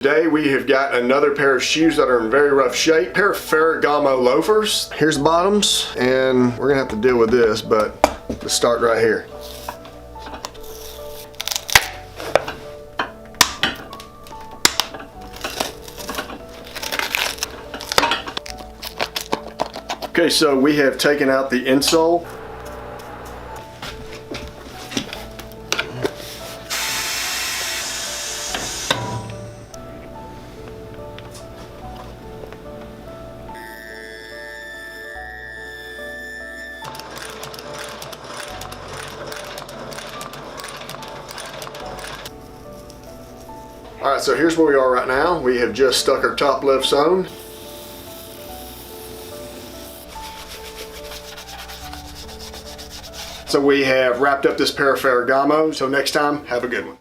Today we have got another pair of shoes that are in very rough shape. A pair of Ferragamo loafers. Here's the bottoms, and we're gonna have to deal with this, but let's start right here. Okay, so we have taken out the insole. Alright, so here's where we are right now. We have just stuck our top lifts on. So we have wrapped up this pair of Ferragamo. So next time, have a good one.